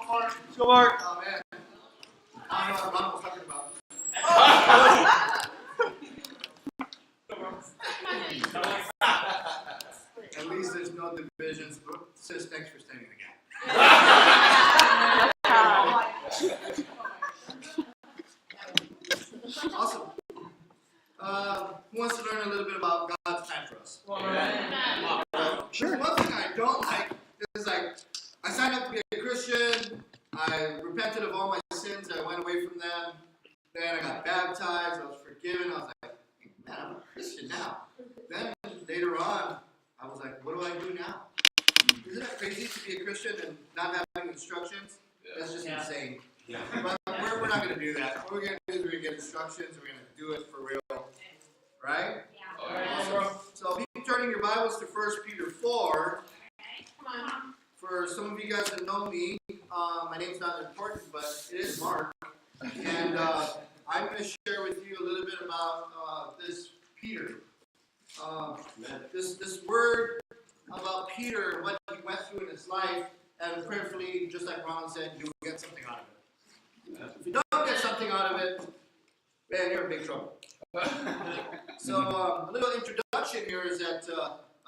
Go, Mark. Oh, man. I don't know what Ron was talking about. At least there's no divisions. Sis, thanks for standing again. Awesome. Who wants to learn a little bit about God's plan for us? Sure. One thing I don't like is I signed up to be a Christian. I repented of all my sins. I went away from them. Then I got baptized. I was forgiven. I was like, man, I'm a Christian now. Then later on, I was like, what do I do now? Isn't it crazy to be a Christian and not having instructions? That's just insane. Yeah. But we're not going to do that. What we're going to do is we're going to get instructions. We're going to do it for real. Right? Yeah. Awesome. So keep turning your Bibles to 1 Peter 4. Come on. For some of you guys that know me, my name's not important, but it is Mark. And I'm going to share with you a little bit about this Peter. This word about Peter and what he went through in his life, and prayerfully, just like Ron said, you'll get something out of it. If you don't get something out of it, man, you're in big trouble. So a little introduction here is that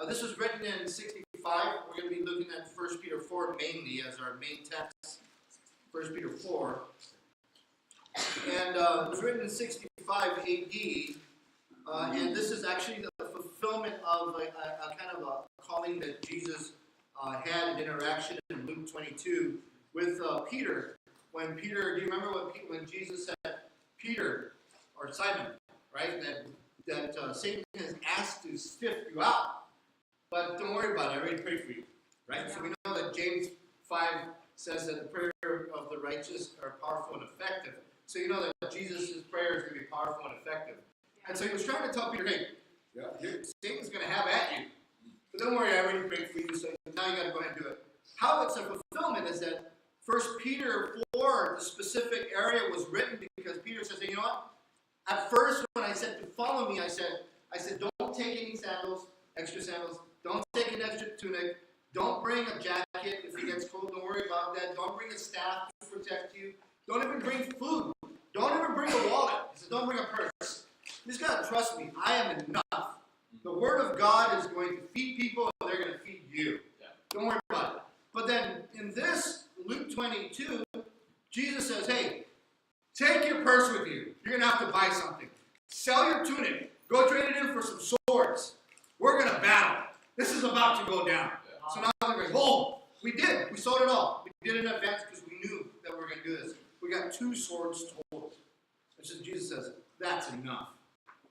this was written in 65. We're going to be looking at 1 Peter 4 mainly as our main text. 1 Peter 4. And it was written in 65 AD. And this is actually the fulfillment of a kind of a calling that Jesus had an interaction in Luke 22 with Peter. When Peter, do you remember when Jesus said, Peter, or Simon, right, that Satan has asked to sift you out. But don't worry about it, I already prayed for you, right? Yeah. So we know that James 5 says that the prayer of the righteous are powerful and effective. So you know that Jesus' prayer is going to be powerful and effective. Yeah. And so he was trying to tell Peter, hey, Satan's going to have at you. But don't worry, I already prayed for you, so now you got to go ahead and do it. How it's a fulfillment is that 1 Peter 4, the specific area was written because Peter says, hey, you know what? At first, when I said to follow me, I said, don't take any sandals, extra sandals. Don't take an extra tunic. Don't bring a jacket if it gets cold. Don't worry about that. Don't bring a staff to protect you. Don't even bring food. Don't even bring a wallet. He says, don't bring a purse. You just got to trust me. I am enough. The Word of God is going to feed people, and they're going to feed you. Yeah. Don't worry about it. But then in this, Luke 22, Jesus says, hey, take your purse with you. You're going to have to buy something. Sell your tunic. Go trade it in for some swords. We're going to battle. This is about to go down. Yeah. So now they're going, oh, we did. We sold it all. We did it in advance because we knew that we were going to do this. We got 2 swords total. And so Jesus says, that's enough.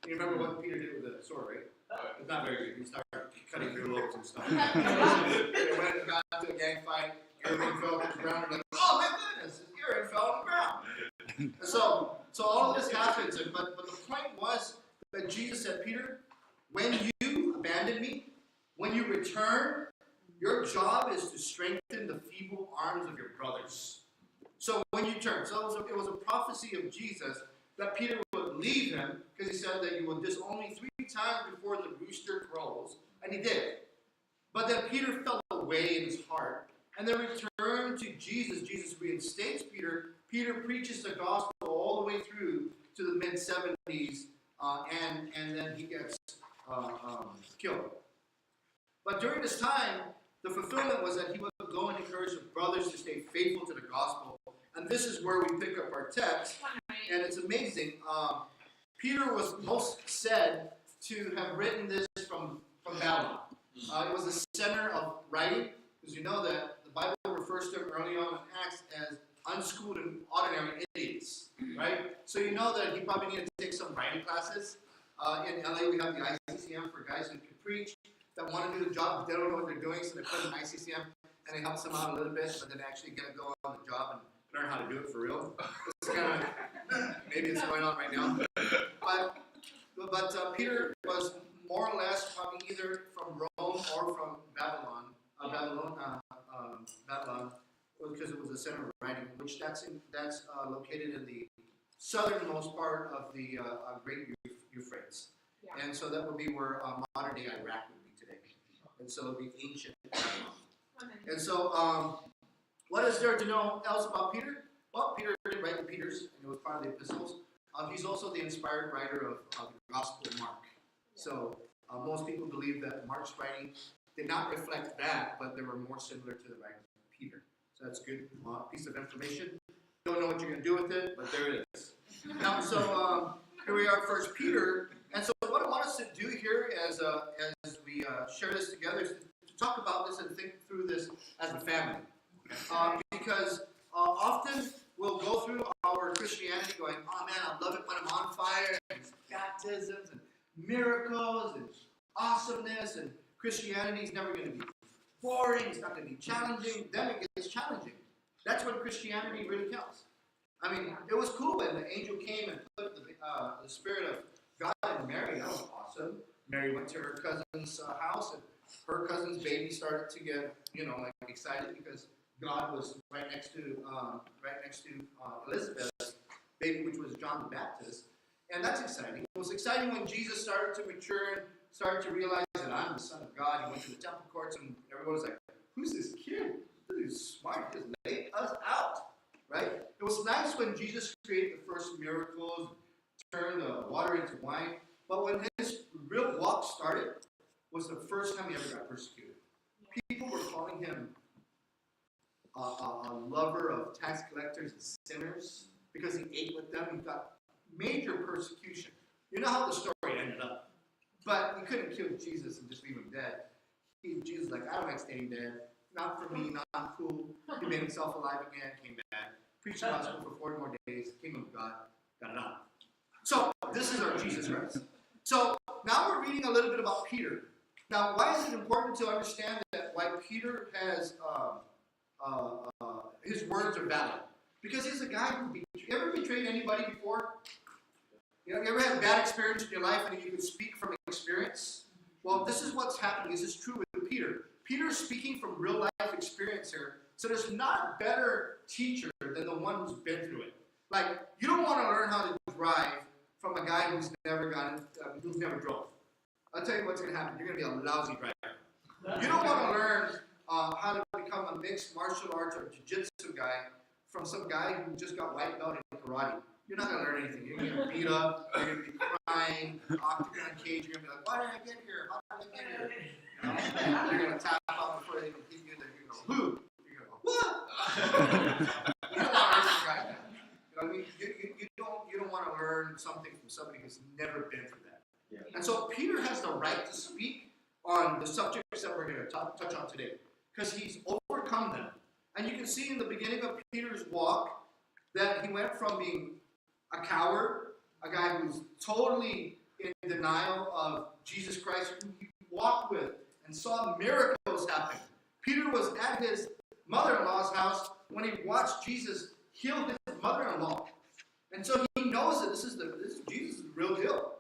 You remember what Peter did with the sword, right? It's not very good. He started cutting through lobes and stuff. They went and got into a gang fight. Everything fell to the ground. And like, oh my goodness, his earring fell on the ground. And so all of this happens. But the point was that Jesus said, Peter, when you abandon me, when you return, your job is to strengthen the feeble arms of your brothers. So when you turn, it was a prophecy of Jesus that Peter would leave him because he said that you will disown me 3 times before the rooster crows, and he did. But then Peter fell away in his heart, and then returned to Jesus. Jesus reinstates Peter. Peter preaches the gospel all the way through to the mid-70s, and then he gets killed. But during this time, the fulfillment was that he would go and encourage the brothers to stay faithful to the gospel. And this is where we pick up our text. And it's amazing. Peter was most said to have written this from Babylon. It was the center of writing, because you know that the Bible refers to him early on in Acts as unschooled and ordinary idiots, right? So you know that he probably needed to take some writing classes. In LA, we have the ICCM for guys who can preach, that want to do the job, but they don't know what they're doing, so they put in ICCM, and it helps them out a little bit, but then actually going to go on the job and learn how to do it for real. It's kind of, maybe it's going on right now. But Peter was more or less probably either from Rome or from Babylon, because it was the center of writing, which that's located in the southernmost part of the Great Euphrates. Yeah. And so that would be where modern day Iraq would be today. And so it would be ancient Babylon. And so What is there to know else about Peter? Well, Peter didn't write the Peters, and it was part of the epistles. He's also the inspired writer of the Gospel of Mark. So most people believe that Mark's writing did not reflect that, but they were more similar to the writing of Peter. So that's a good piece of information. Don't know what you're going to do with it, but there it is. Now, so here we are, First Peter. And so what I want us to do here as we share this together is to talk about this and think through this as a family. Because often we'll go through our Christianity going, oh man, I love it when I'm on fire, and baptisms and miracles and awesomeness, and Christianity is never going to be boring, it's not going to be challenging. Then it gets challenging. That's when Christianity really counts. I mean, it was cool when the angel came and put the Spirit of God in Mary. That was awesome. Mary went to her cousin's house, and her cousin's baby started to get, excited because God was right next to Elizabeth's baby, which was John the Baptist. And that's exciting. It was exciting when Jesus started to mature and started to realize that I'm the Son of God. He went to the temple courts, and everyone was like, who's this kid? He's smart. He just laid us out. Right? It was nice when Jesus created the first miracles, turned the water into wine. But when his real walk started, was the first time he ever got persecuted. People were calling him a lover of tax collectors and sinners because he ate with them. He got major persecution. You know how the story ended up. But you couldn't kill Jesus and just leave him dead. Jesus was like, I don't like staying dead. Not for me, not cool. He made himself alive again, came back. Preached the gospel for 40 more days. Kingdom of God, got it on. So, this is our Jesus Christ. So, now we're reading a little bit about Peter. Now, why is it important to understand that why Peter has, his words are valid? Because he's a guy who, you ever betrayed anybody before? You ever had a bad experience in your life and you can speak from experience? Well, this is what's happening. This is true with Peter. Peter's speaking from real life experience here. So there's not a better teacher than the one who's been through it. Like, you don't want to learn how to drive from a guy who's never drove. I'll tell you what's going to happen. You're going to be a lousy driver. You don't want to learn how to become a mixed martial arts or jiu-jitsu guy from some guy who just got white belt in karate. You're not going to learn anything. You're going to get beat up. You're going to be crying. Octagon cage. You're going to be like, why did I get here? How did I get here? You're going to tap out before they can hit you. They're going to go, who? You're going to go, what? You don't want to learn from right now. You know what I mean? You don't want to learn something from somebody who's never been through that. Yeah. And so Peter has the right to speak on the subjects that we're going to touch on today, because he's overcome them. And you can see in the beginning of Peter's walk that he went from being a coward, a guy who's totally in denial of Jesus Christ, who he walked with and saw miracles happen. Peter was at his mother-in-law's house when he watched Jesus heal his mother-in-law. And so he knows that this is Jesus is the real deal.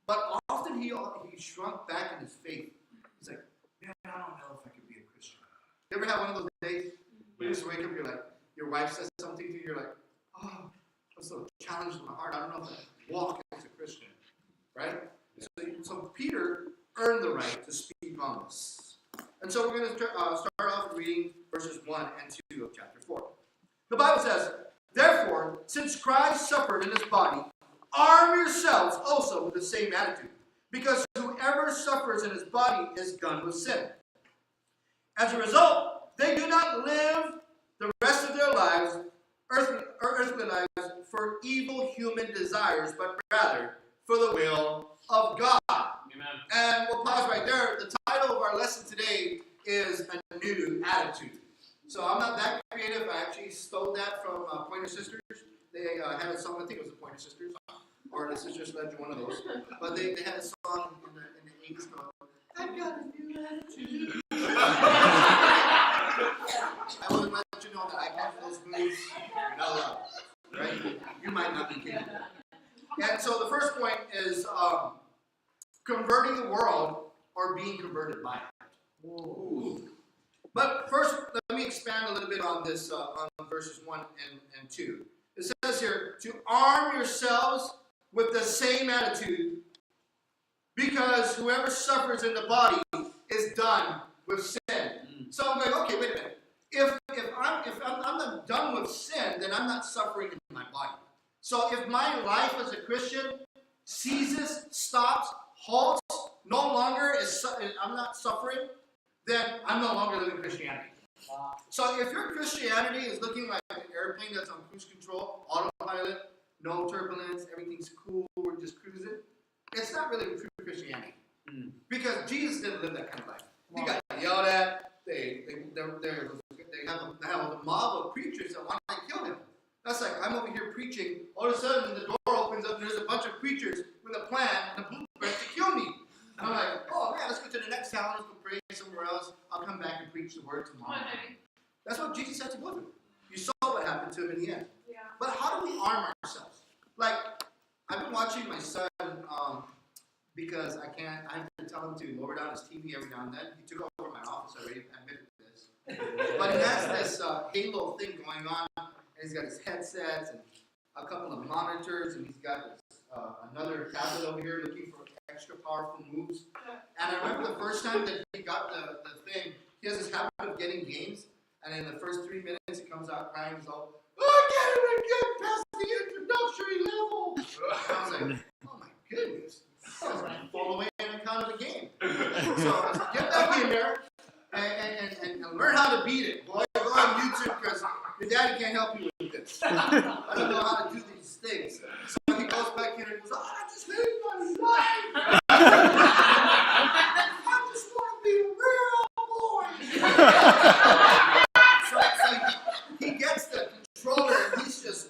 But often he shrunk back in his faith. He's like, man, I don't know if I could be a Christian. You ever have one of those days where you just wake up, you're like, your wife says something to you, you're like, oh, I'm so challenged in my heart. I don't know if I can walk as a Christian. Right? So Peter earned the right to speak on this. And so we're going to start off reading verses 1 and 2 of chapter 4. The Bible says, therefore, since Christ suffered in his body, arm yourselves also with the same attitude, because whoever suffers in his body is done with sin. As a result, they do not live the rest of their lives, earthly lives, for evil human desires, but rather for the will of God. Amen. And we'll pause right there. The title of our lesson today is A New Attitude. So I'm not that creative. I actually stole that from Pointer Sisters. They had a song, I think it was the Pointer Sisters, or the Sisters Legend, one of those. But they had a song in the 80s called, I've got a new attitude. I want to let you know that I have those moves. You're not allowed. Right? You might not be capable. And so the first point is converting the world or being converted by it. Ooh. But first, let me expand a little bit on this, on verses 1 and 2. It says here, to arm yourselves with the same attitude, because whoever suffers in the body is done with sin. So I'm like, okay, wait a minute. If I'm of sin, then I'm not suffering in my body. So if my life as a Christian ceases, stops, halts, no longer I'm not suffering, then I'm no longer living Christianity. So if your Christianity is looking like an airplane that's on cruise control, autopilot, no turbulence, everything's cool, we're just cruising, it's not really true Christianity. Because Jesus didn't live that kind of life. He got yelled at. They have a mob of preachers that want to kill him. That's like, I'm over here preaching, all of a sudden the door opens up and there's a bunch of preachers with a plan and a blueprint to kill me. And I'm like, oh man, let's go to the next town, let's go pray somewhere else. I'll come back and preach the word tomorrow. That's what Jesus had to go through. You saw what happened to him in the end. Yeah. But how do we arm ourselves? Like, I've been watching my son, because I have to tell him to lower down his TV every now and then. He took over my office already, I admitted this. But he has this Halo thing going on, and he's got his headsets and a couple of monitors, and he's got this, another tablet over here looking for extra powerful moves. And I remember the first time that he got the thing, he has this habit of getting games, and in the first 3 minutes he comes out crying, he's all, I can't even get past the introductory level. I was like, oh my goodness. I was going to fall away on account of the game. So get back in there and learn how to beat it. Boy, go on YouTube because your daddy can't help you with this. I don't know how to do these things. So he goes back in and goes, I just hate my life. I just want to be a real boy. So he gets the controller and he's just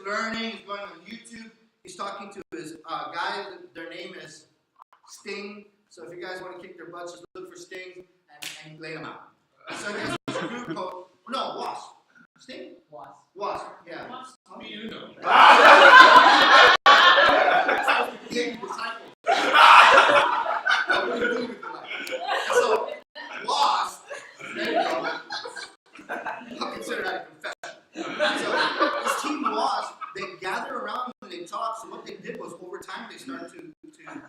learning. He's going on YouTube. He's talking to his guy. Their name is Sting. So if you guys want to kick their butts, just look for Sting and lay them out. So he has this group called, no, Wasp. Sting? Wasp, yeah. Wasp. How do you know? So Wasp, there you go. I'll consider that a confession. So this team Wasp, they gather around and they talk. So what they did was over time they started to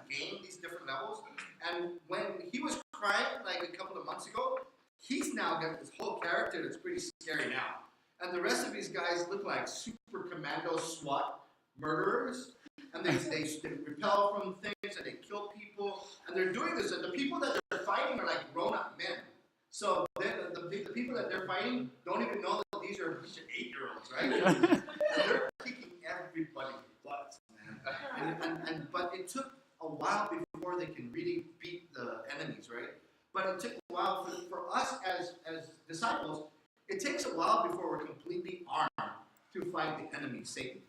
gain these different levels. And when he was crying like a couple of months ago, he's now got this whole character that's pretty scary now. And the rest of these guys look like super commando SWAT murderers. And they repel from things and they kill people. And they're doing this. And the people that they're fighting are like grown-up men. So the people that they're fighting don't even know that these are 8-year-olds, right? And they're kicking everybody's butts, man. But it took a while before they can really beat the enemies, right? But it took a while for us as disciples. It takes a while before we're completely armed to fight the enemy, Satan.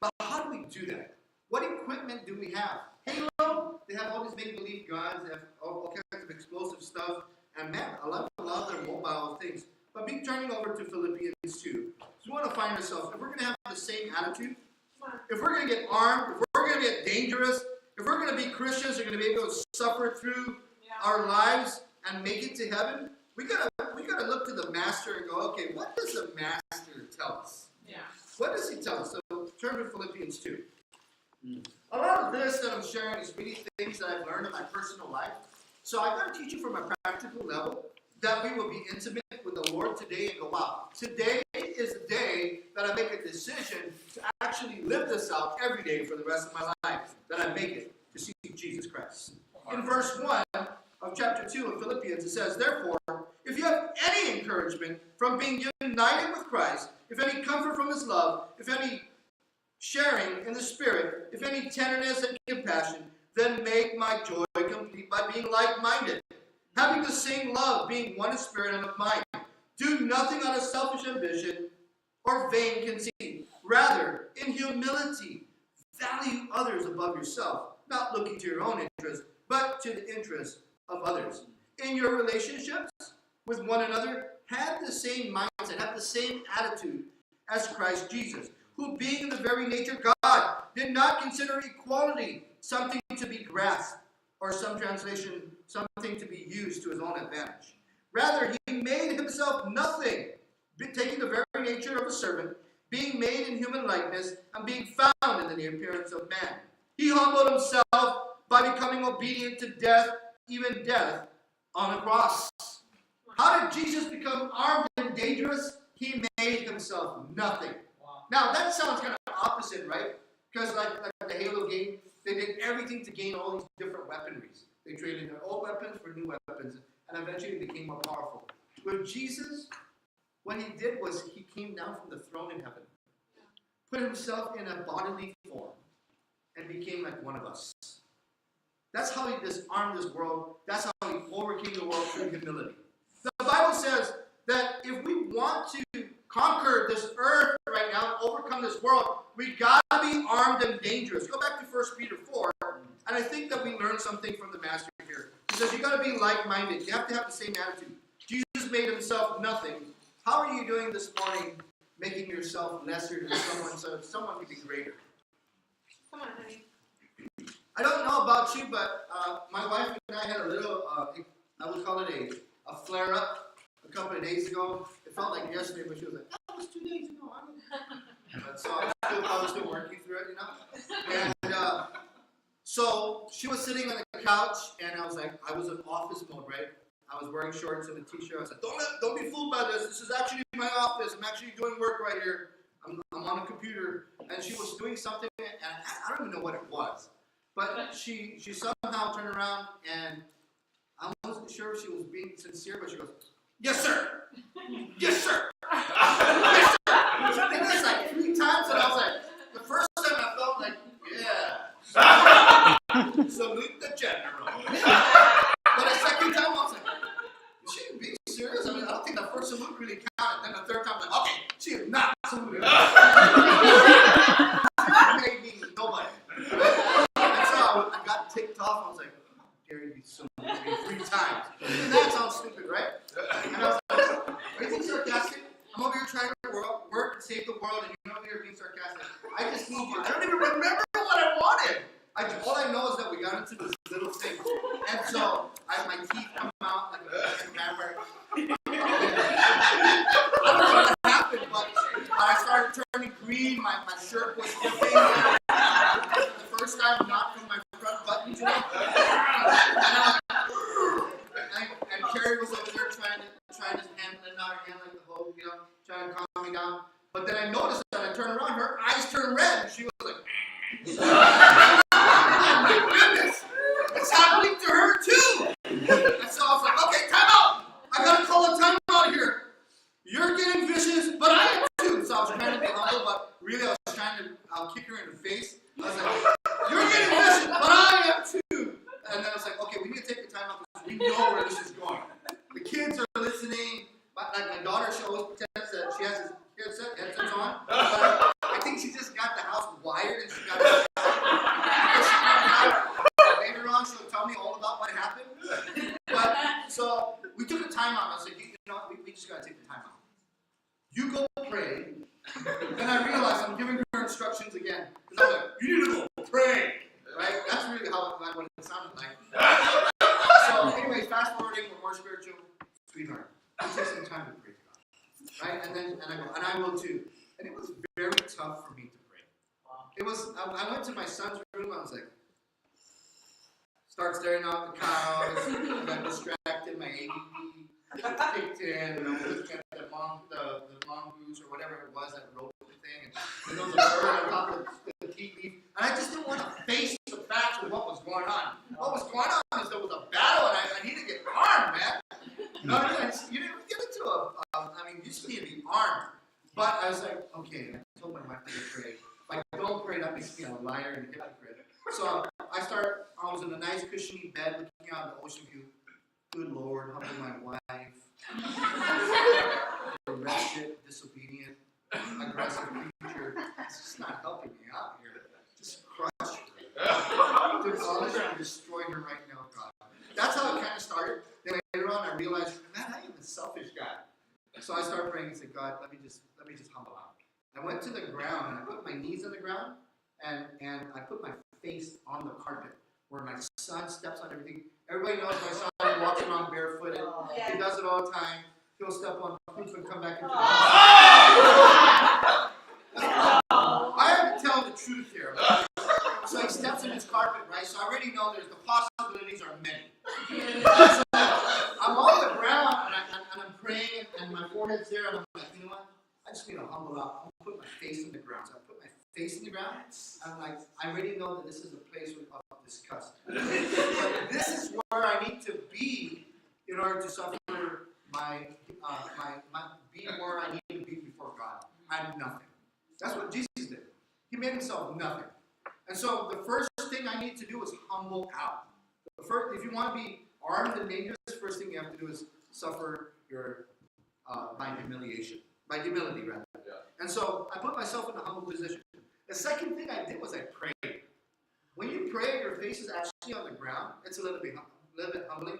But how do we do that? What equipment do we have? Halo, they have all these make-believe guns. They have all kinds of explosive stuff. And man, I love their mobile things. But be turning over to Philippians 2. So we want to find ourselves, if we're going to have the same attitude, if we're going to get armed, if we're going to get dangerous, if we're going to be Christians, we're going to be able to suffer through our lives and make it to heaven, we gotta look to the Master and go, okay, what does the Master tell us? Yeah. What does he tell us? So turn to Philippians 2. A lot of this that I'm sharing is really things that I've learned in my personal life. So I got to teach you from a practical level that we will be intimate with the Lord today and go, wow, today is the day that I make a decision to actually live this out every day for the rest of my life, that I make it to see Jesus Christ. In verse 1 of chapter 2 of Philippians, it says, therefore, if you have any encouragement from being united with Christ, if any comfort from his love, if any sharing in the Spirit, if any tenderness and compassion, then make my joy complete by being like-minded, having the same love, being one in spirit and of mind. Do nothing out of selfish ambition or vain conceit. Rather, in humility, value others above yourself, not looking to your own interest, but to the interest of others. In your relationships with one another, have the same mindset, have the same attitude as Christ Jesus, who being in the very nature God, did not consider equality something to be grasped, or some translation, something to be used to his own advantage. Rather, he made himself nothing, taking the very nature of a servant, being made in human likeness, and being found in the near appearance of man. He humbled himself by becoming obedient to death, even death on a cross. How did Jesus become armed and dangerous? he made himself nothing. Wow. Now, that sounds kind of opposite, right? Because like the Halo game, they did everything to gain all these different weaponries. They traded their old weapons for new weapons, and eventually became more powerful. With Jesus, what he did was he came down from the throne in heaven, put himself in a bodily form, and became like one of us. That's how he disarmed this world. That's how he overcame the world through humility. The Bible says that if we want to conquer this earth right now, overcome this world, we got to be armed and dangerous. Go back to 1 Peter 4, and I think that we learned something from the Master here. He says you got to be like-minded. You have to have the same attitude. Jesus made himself nothing. How are you doing this morning, making yourself lesser than someone so someone could be greater? Come on, honey. I don't know about you, but my wife and I had a little, I would call it a flare-up a couple of days ago. It felt like yesterday, but she was like, that was 2 days ago. So I was still working through it, you know. And so she was sitting on the couch, and I was in office mode, right? I was wearing shorts and a t-shirt. I said, don't be fooled by this. This is actually my office. I'm actually doing work right here. I'm on a computer. And she was doing something, and I don't even know what it was. But she somehow turned around, and I wasn't sure if she was being sincere, but she goes, yes, sir. Yes, sir. Yes, sir. She did this like 3 times, and I was like, the first time I felt like, yeah. Salute the general. But the second time, I was like, is she being serious? I mean, I don't think the first salute really counted. Then the third time, I was like, okay, she is not saluting. She made me nobody. And so I got ticked off. I was like, Gary, you saluted me 3 times. And that sounds stupid, right? And I was like, are you being sarcastic? I'm over here trying to work and save the world, and you're over here being sarcastic. I just need you. I don't even remember what I wanted. All I know is that we got into this little thing. And so my teeth come out like a vampire. I don't know what happened, but I started turning green. My shirt was dripping. The first time, not from my front buttons. And Carrie was over there trying to hand out her hand like the whole, trying to calm me down. But then I noticed that I turned around, her eyes turned red, and she was like, oh my goodness, it's happening to her too. And so I was like, okay, time out. I gotta call a time out here. You're getting vicious, but I am too. So I was trying to be humble, but really I was trying to kick her in the face. I was like, you're getting vicious, but I am too. And then I was like, okay, we need to take the time out because we know where this is going. The kids are listening. My daughter, she always pretends that she has his headsets on. But I think she just got the house wired and she got it. Later on, she'll tell me all about what happened. But so we took a time out. I said, we just got to take the time out. You go pray. Then I realized I'm giving her instructions again. Because I was like, you need to go pray. Right? That's really what it sounded like. So anyway, fast forwarding, we're more spiritual. Sweetheart, we take some time to pray to God. Right? And I go, and I will too. And it was very tough for me to pray. It was, I went to my son's room, I was like, start staring out the cows, I got distracted, my ADD kicked in, and I was looking at the mongoose or whatever it was, that rope thing, and there was a bird on top of the tea leaf, and I just didn't want to face the facts of what was going on. What was going on is there was a battle, and I needed to get armed, man. You know what I mean? You didn't get into you just need to be armed. But I was like, okay, I told my wife to pray. If I don't pray, that makes me a liar and a hypocrite. So I was in a nice cushiony bed looking out at the ocean view. Good Lord, help my wife. Arrested, disobedient, aggressive creature. It's just not helping me out here. Just crush her. Demolish her and destroy her right now, God. That's how it kind of started. Then later on, I realized, man, I am a selfish guy. So I started praying and said, God, let me just humble out. I went to the ground and I put my knees on the ground and I put my face on the carpet where my son steps on everything. Everybody knows my son walks around barefooted. Yeah. He does it all the time. He'll step on poops and come back into the house. I have to tell the truth here. So he steps in his carpet, right? So I already know the possibilities are many. So I'm on the ground and I'm praying and my forehead's there and I'm like, you know what? facing the ground, I'm like, I already know that this is a place of disgust. But this is where I need to be in order to suffer be where I need to be before God. I'm nothing. That's what Jesus did. He made himself nothing. And so the first thing I need to do is humble out. If you want to be armed and dangerous, the first thing you have to do is suffer by humiliation. By humility, rather. Yeah. And so I put myself in a humble position. The second thing I did was I prayed. When you pray, your face is actually on the ground. It's a little bit humbling.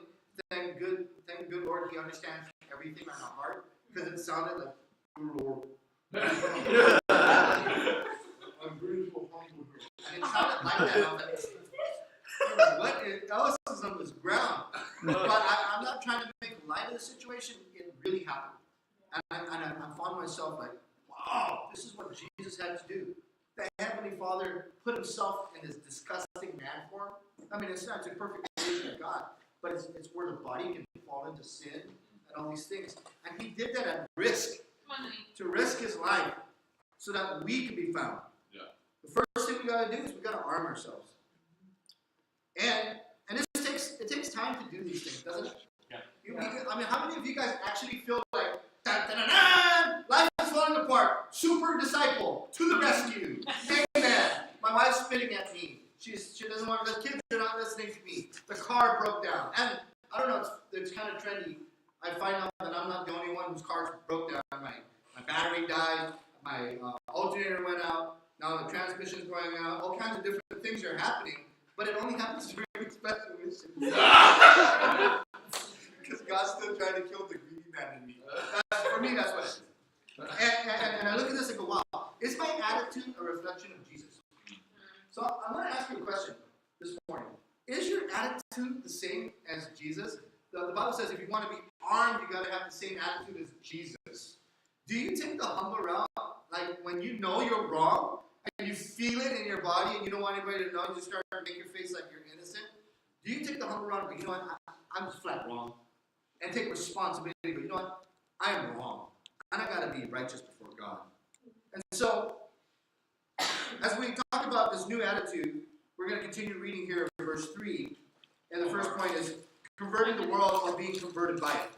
Thank good Lord, He understands everything on our heart, because it sounded like, Lord. I'm very humble. And it sounded like that. I was like, what else is on this ground? But I'm not trying to make light of the situation. It really happened. And I found myself like, wow, this is what Jesus had to do. The Heavenly Father put himself in this disgusting man form. I mean, it's a perfect creation of God, but it's where the body can fall into sin and all these things. And he did that at risk, to risk his life so that we can be found. Yeah. The first thing we got to do is we got to arm ourselves. And it takes time to do these things, doesn't it? Yeah. I mean, how many of you guys actually feel like, life is falling apart, super disciple, to the rescue, amen. My wife's spitting at me. She doesn't want, the kids are not listening to me. The car broke down. And I don't know, it's kind of trendy. I find out that I'm not the only one whose car broke down. My battery died, my alternator went out, now the transmission's going out, all kinds of different things are happening, but it only happens during special missions. Because God's still trying to kill the greedy man in me. For me, that's what it is. And I look at this and go, wow, is my attitude a reflection of Jesus? So I'm going to ask you a question this morning. Is your attitude the same as Jesus? The Bible says if you want to be armed, you got to have the same attitude as Jesus. Do you take the humble route, like when you know you're wrong, and you feel it in your body, and you don't want anybody to know, you just start to make your face like you're innocent? Do you take the humble route, but you know what, I'm just flat wrong, and take responsibility, but you know what, I'm wrong, and I got to be righteous before God. And so, as we talk about this new attitude, we're going to continue reading here in verse 3, and the first point is converting the world or being converted by it.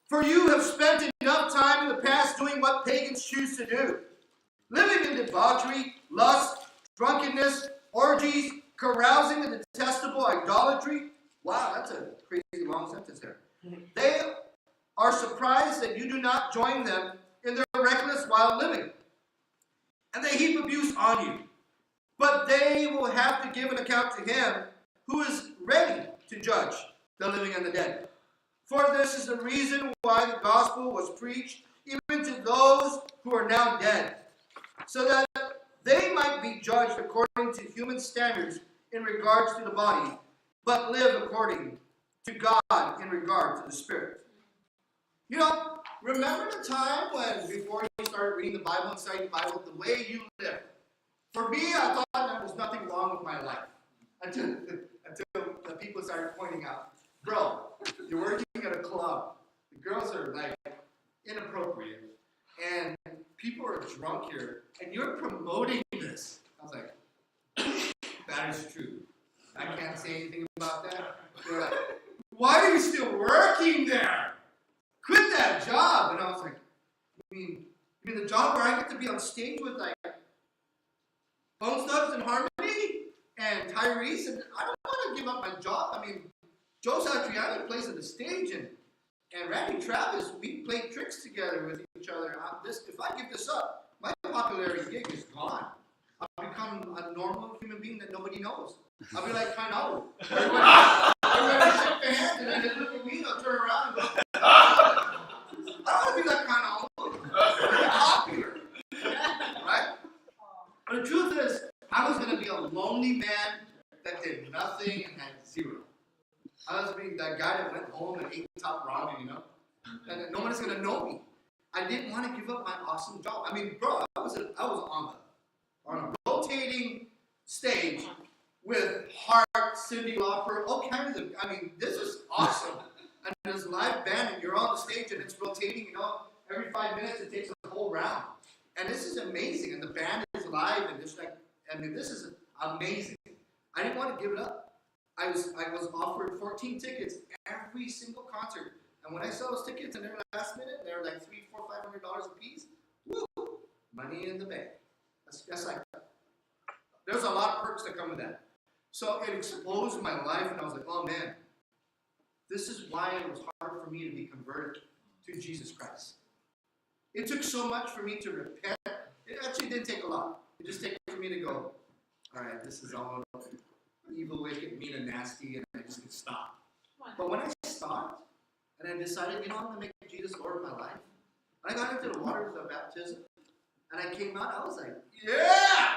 For you have spent enough time in the past doing what pagans choose to do, living in debauchery, lust, drunkenness, orgies, carousing in detestable idolatry. Wow, that's a crazy long sentence there. They are surprised that you do not join them in their reckless wild living, and they heap abuse on you. But they will have to give an account to him who is ready to judge the living and the dead. For this is the reason why the gospel was preached even to those who are now dead, so that they might be judged according to human standards in regards to the body, but live according to God in regard to the Spirit. You know, remember the time when before you started reading the Bible and studying the Bible, the way you lived? For me, I thought there was nothing wrong with my life until the people started pointing out, bro, you're working at a club. The girls are like inappropriate, and people are drunk here, and you're promoting this. I was like, that is true. I can't say anything about that. They're like, why are you still working there? Quit that job. And I was like, you mean the job where I get to be on stage with like Bone Thugs and Harmony and Tyrese? And I don't want to give up my job. I mean, Joe Satriani plays on the stage, and Randy Travis, we play tricks together with each other. If I give this up, my popularity gig is gone. I'll become a normal human being that nobody knows. I'll be like Kano. Everybody shake their hands, and then they look at me, they'll turn around and go, I don't want to be like Kano. I'm popular. Right? But the truth is, I was going to be a lonely man that did nothing and had zero. I was being that guy that went home and ate top ramen, you know? And no one is going to know me. I didn't want to give up my awesome job. I mean, bro, I was on a rotating stage with Hart, Cyndi Lauper, all kinds of, this is awesome. And there's a live band, and you're on the stage, and it's rotating, you know? Every 5 minutes, it takes a whole round. And this is amazing. And the band is live, and just like, I mean, this is amazing. I didn't want to give it up. I was offered 14 tickets every single concert. And when I saw those tickets and they're last minute, they're like $300, $400, $500 a piece. Woo! Money in the bank. That's like, there's a lot of perks that come with that. So it exposed my life, and I was like, oh man, this is why it was hard for me to be converted to Jesus Christ. It took so much for me to repent. It actually didn't take a lot. It just took for me to go, all right, this is all evil, wicked, mean, and nasty, and I just could stop. But when I stopped, and I decided, you know, I'm going to make Jesus Lord of my life, and I got into the waters of baptism, and I came out, I was like, yeah,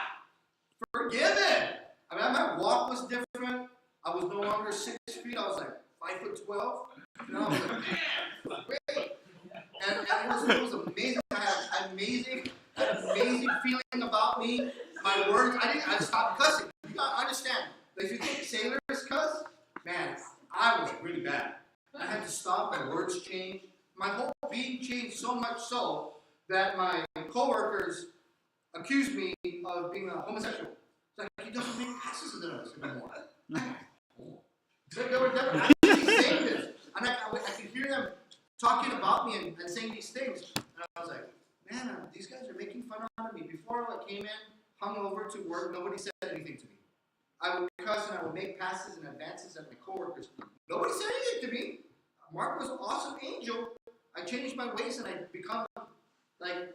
forgiven. I mean, my walk was different. I was no longer 6 feet. I was like 5'12". You know, I was like, man, great. And it was amazing. I had an amazing feeling about me. My words, I stopped cussing. You gotta understand. If you think sailors cuss, man, I was really bad. I had to stop. My words changed. My whole being changed so much so that my coworkers accused me of being a homosexual. It's like, he doesn't make passes to us anymore. They were actually saying this. And I could hear them talking about me and saying these things. And I was like, man, these guys are making fun of me. Before I came in, hung over to work, nobody said anything to me. I would cuss and I would make passes and advances at my coworkers. Nobody said anything to me. Mark was an awesome angel. I changed my ways and I become like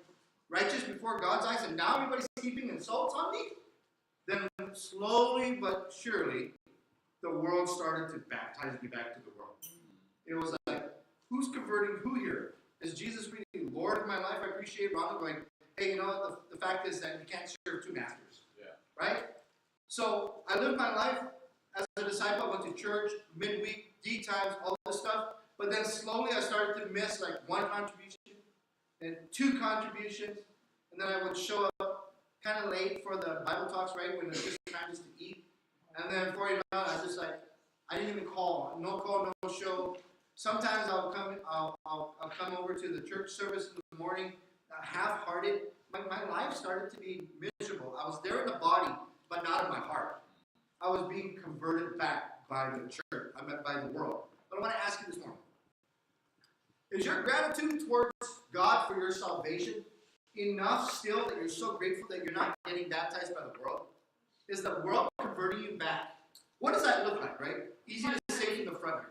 righteous before God's eyes, and now everybody's heaping insults on me. Then slowly but surely, the world started to baptize me back to the world. It was like, who's converting who here? Is Jesus really Lord of my life? I appreciate Ronald going, hey, you know what? The fact is that you can't serve two masters. Yeah. Right? So I lived my life as a disciple. I went to church, midweek, D times, all this stuff. But then slowly I started to miss like one contribution and two contributions. And then I would show up kind of late for the Bible talks, right? When it's just time just to eat. And then before you know it, I was just like, I didn't even call. No call, no show. Sometimes I'll come over to the church service in the morning, half-hearted. My life started to be miserable. I was there in the body, but not in my heart. I was being converted back by the church, by the world. But I want to ask you this morning. Is your gratitude towards God for your salvation enough still that you're so grateful that you're not getting baptized by the world? Is the world converting you back? What does that look like, right? Easy to say from the front here.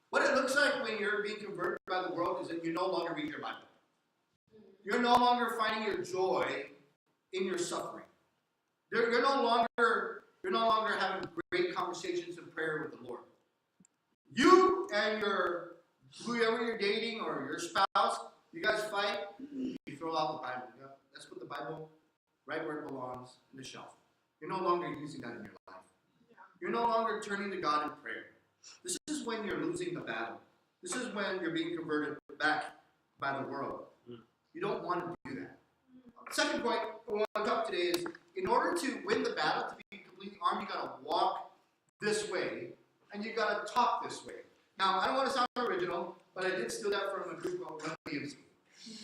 What it looks like when you're being converted by the world is that you no longer read your Bible. You're no longer finding your joy in your suffering. You're no longer having great conversations in prayer with the Lord. You and whoever you're dating or your spouse, you guys fight, you throw out the Bible. You know, let's put the Bible right where it belongs, in the shelf. You're no longer using that in your life. You're no longer turning to God in prayer. This is when you're losing the battle. This is when you're being converted back by the world. You don't want to do that. Second point we want to talk today is, in order to win the battle, to be completely armed, you got to walk this way, and you got to talk this way. Now, I don't want to sound original, but I did steal that from a group called Run DMC.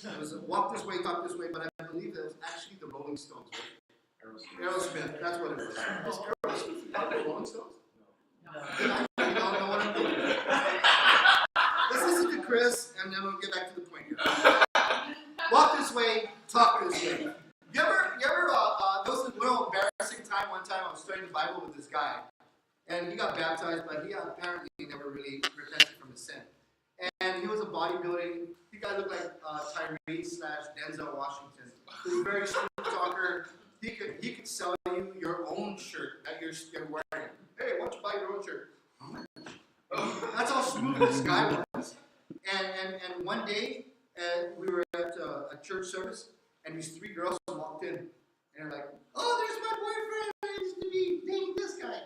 It was walk this way, talk this way, but I believe that it was actually the Rolling Stones. Aerosmith, that's what it was. Is Aerosmith part of the Rolling Stones? No. You don't know what I'm doing. Let's listen to Chris, and then we'll get back to the point here. Walk this way, talk this way. You ever there was a little embarrassing time one time I was studying the Bible with this guy, and he got baptized, but he apparently never really repented from his sin. And he was a bodybuilding. The guy looked like Tyrese/Denzel Washington. He was a very smooth talker. He could sell you your own shirt that you're wearing. Hey, why don't you buy your own shirt? That's how smooth this guy was. And one day, we were at a church service, and these three girls walked in, and they're like, "Oh, there's my boyfriend. I used to be dating this guy."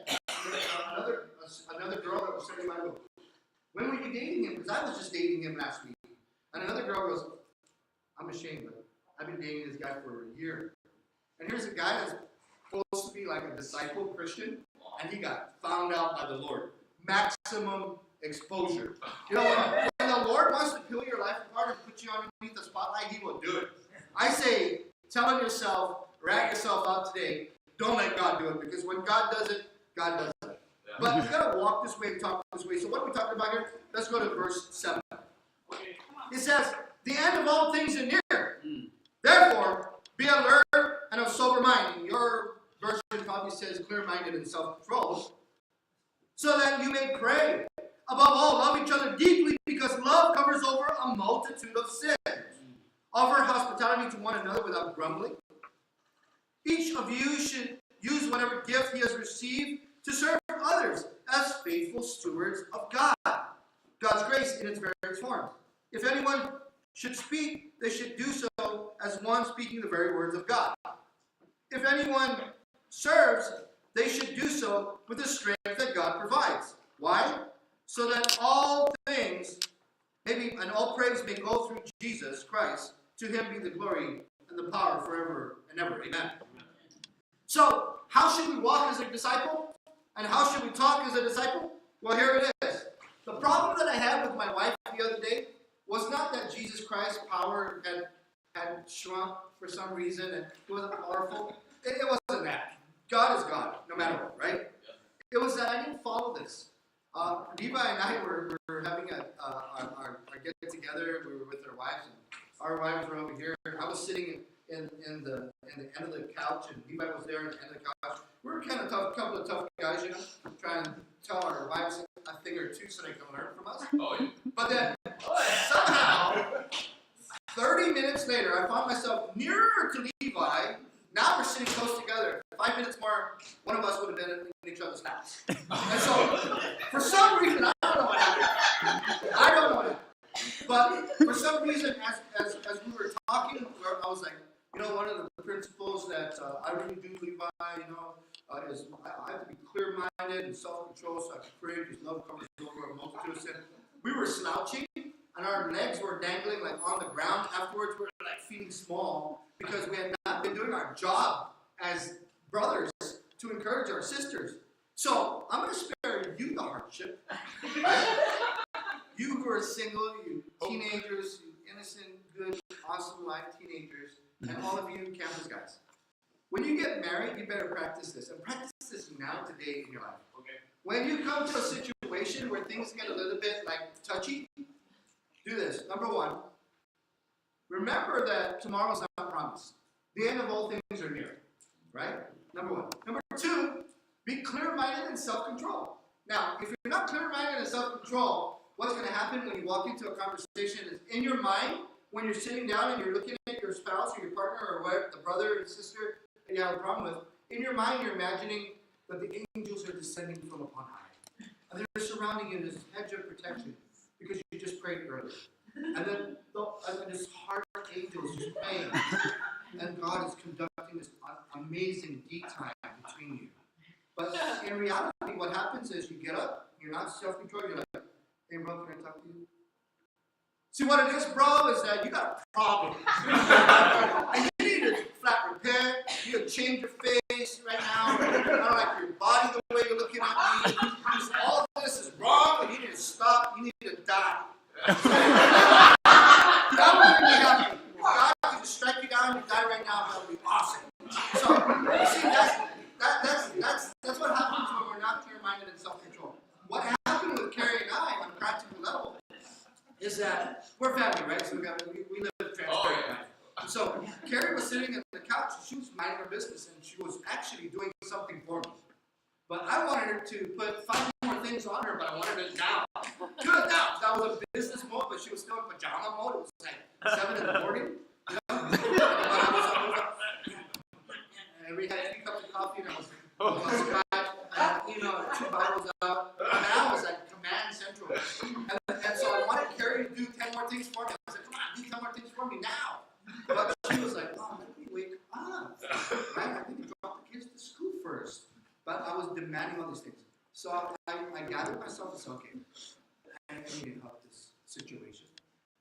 Another girl that was studying Bible. When were you dating him? Because I was just dating him last week. And another girl goes, "I'm ashamed, but I've been dating this guy for a year." And here's a guy that's supposed to be like a disciple Christian, and he got found out by the Lord. Maximum exposure. You know, when the Lord wants to peel your life apart and put you underneath the spotlight, he will do it. I say, telling yourself, rag yourself out today, don't let God do it, because when God does it, God does it. Yeah. But you got to walk this way and talk this way. So what are we talking about here? Let's go to verse 7. Okay. It says, the end of all things is near. Therefore, be alert and of sober mind. And your version probably says clear-minded and self-controlled. So that you may pray. Above all, love each other deeply, because love covers over a multitude of sins. Offer hospitality to one another without grumbling. Each of you should use whatever gift he has received to serve others as faithful stewards of God. God's grace in its various forms. If anyone should speak, they should do so as one speaking the very words of God. If anyone serves, they should do so with the strength that God provides. Why? So that all things, and all praise may go through Jesus Christ. To him be the glory and the power forever and ever. Amen. So, how should we walk as a disciple? And how should we talk as a disciple? Well, here it is. The problem that I had with my wife the other day was not that Jesus Christ's power had shrunk for some reason and it wasn't powerful. It wasn't that. God is God, no matter what, right? It was that I didn't follow this. Levi and I were having our get-together. We were with our wives, and our wives were over here. I was sitting in the end of the couch, and Levi was there at the end of the couch. We were kind of tough, couple of tough guys, trying to tell our wives a thing or two so they can learn from us. Oh, yeah. But then, somehow, 30 minutes later, I found myself nearer to Levi. Now we're sitting close together. 5 minutes more, one of us would have been in each other's laps. And so, for some reason, I don't know what happened. But for some reason, as we were talking, I was like, one of the principles that I really do, Levi, is I have to be clear-minded and self-controlled so I can pray, because love covers over a multitude of sins. We were slouching, and our legs were dangling like on the ground. Afterwards, we were like feeling small because we had not been doing our job as brothers to encourage our sisters. So I'm going to spare you the hardship. Right? You who are single, you teenagers, you innocent, good, awesome life teenagers, and all of you campus guys. When you get married, you better practice this. And practice this now, today in your life. Okay. When you come to a situation where things get a little bit touchy, do this. Number one, remember that tomorrow's not promised. The end of all things are near. Right? Number one. Number two, be clear-minded and self-controlled. Now, if you're not clear-minded and self-controlled, what's going to happen when you walk into a conversation is in your mind, when you're sitting down and you're looking at your spouse or your partner or whatever, the brother or sister that you have a problem with, in your mind you're imagining that the angels are descending from upon high. And they're surrounding you in this hedge of protection because you just prayed earlier. And then this heart angel is just praying. And God is conducting this amazing deep time between you. But in reality, what happens is you get up, you're not self-controlled, you're like, hey bro, can I talk to you? See what it is, bro, is that you got a problem. And you need a flat repair, you need to change your face right now. I don't like your body the way you're looking at me. All of this is wrong, and you need to stop, you need to die. That would make me happy. God can just strike you down and die right now, that would be awesome. So, you see, that's what happens when we're not clear-minded and self-controlled. What happened with Carrie and I on a practical level is that we're family, right? So we live a transparent life. So Carrie was sitting on the couch, she was minding her business, and she was actually doing something for me. But I wanted her to put 5 more things on her, but I wanted it now. Do it now. That was a business mode, but she was still in pajama mode. It was like 7 in the morning. And we had 3 cups of coffee, and I was and 2 Bibles out. And I was at Command Central. And so I wanted Carrie to do 10 more things for me. I was like, come on, do 10 more things for me now. But she was like, oh, let me wake up. Right? I need to drop the kids to school first. But I was demanding all these things. So I gathered myself and said, okay, I need to help this situation.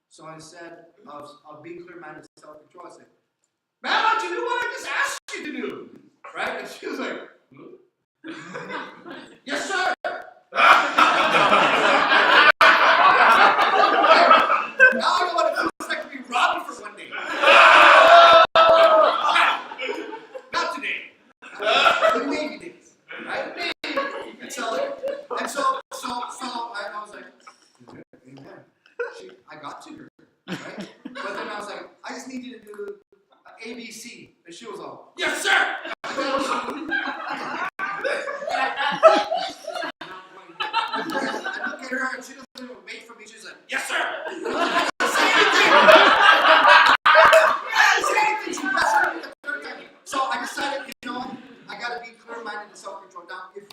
So I said, of being clear-minded and self-control, I said, man, why don't you do what I just asked you to do? Right? And she was like, yes, sir. Now I know what it feels like to be robbed for one day. ABC. And she was all, yes, sir! I looked at her and she doesn't even wait for me. She's like, yes, sir! And I'm like, I didn't say anything! She messed me the third time. So I decided, you know what? I gotta be clear-minded and self-controlled. Now, if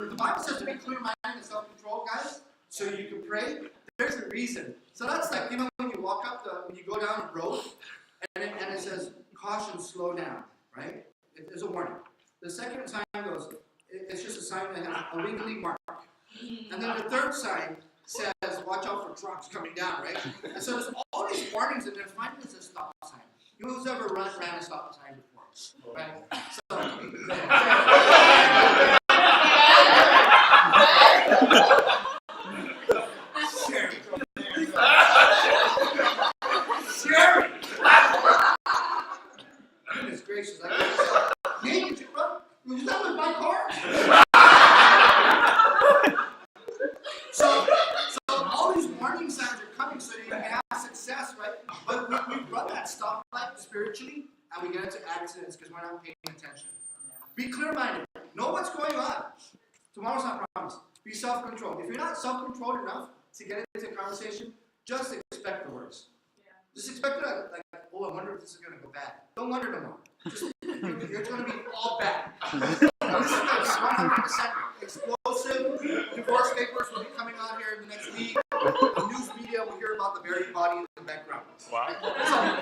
the Bible says to be clear-minded and self-controlled, guys, so you can pray, there's a reason. So that's like, you know, when you walk up when you go down a road, and it says, caution, slow down, right? There's a warning. The second sign goes, it's just a sign that has a wiggly mark. And then the third sign says, watch out for trucks coming down, right? And so there's all these warnings, and there's finally a stop sign. Who's ever ran a stop sign before, right? So, Sherry. Goodness gracious, I can't say, hey, did you run? Was that with my car? So all these warning signs are coming so that you can have success, right? But we run that stoplight spiritually, and we get into accidents because we're not paying attention. Be clear-minded. Know what's going on. Tomorrow's not promised. Be self-controlled. If you're not self-controlled enough to get into a conversation, just expect the worst. Just expect it like, oh, I wonder if this is going to go bad. Don't wonder no more. Just, you're going to be all bad. This is going to be 100% explosive. Divorce papers will be coming on here in the next week. The news media will hear about the buried body in the background. Wow. So,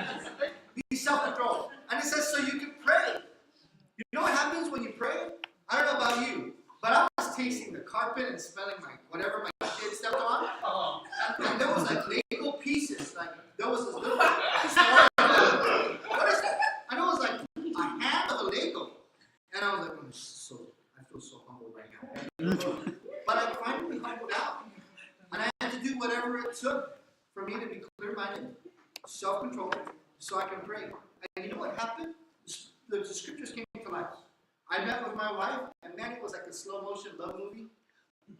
be self-controlled. And it says so you can pray. You know what happens when you pray? I don't know about you, but I was tasting the carpet and smelling whatever my kid stepped on. And there was like Lego pieces. Like there was this little what is that? I know it was like a hand of a Lego. And I was like, I feel so humble right now. But I finally humbled out. And I had to do whatever it took for me to be clear-minded, self-controlled, so I can pray. And you know what happened? The scriptures came to life. I met with my wife, and man, it was like a slow-motion love movie. And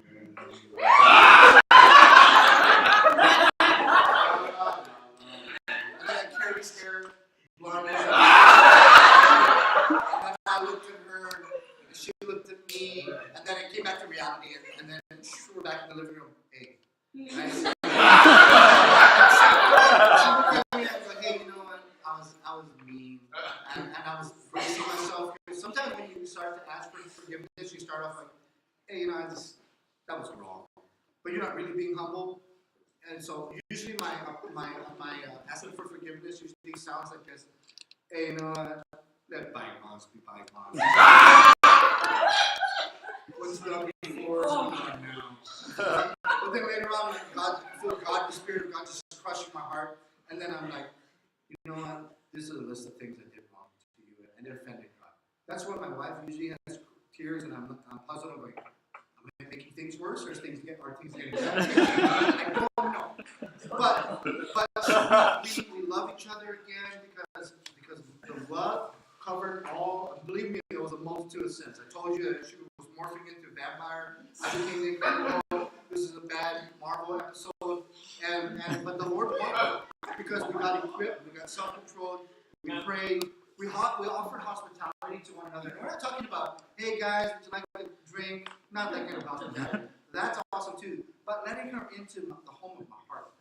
then Carrie's hair, blonde hair. And then I looked at her, and she looked at me, and then it came back to reality, and then we're back in the living room. Hey. Right? I was like, hey, you know what? I was mean, and I was bracing myself. Sometimes when you start to ask for forgiveness, you start off like, hey, you know, that was wrong. But you're not really being humble. And so usually my asking for forgiveness usually sounds like this. Hey, you know what? Let bygones be bygones. What's done before is not now. But then later on, the Spirit of God just crushing my heart. And then I'm like, you know what? This is a list of things I did wrong to you, and it offended God. That's when my wife usually has tears, and I'm puzzled. I'm like, am I making things worse, or are things getting better? I don't know. But we love each other again because the love covered all. Believe me, there was a multitude of sins. I told you that she was morphing into a vampire. I became the Incredible. This is a bad Marvel episode, but the Lord won because we got equipped, we got self-controlled, we prayed, we offered hospitality to one another. And we're not talking about, hey guys, tonight we drink, not that kind of hospitality. That's awesome too. But letting her into the home of my heart.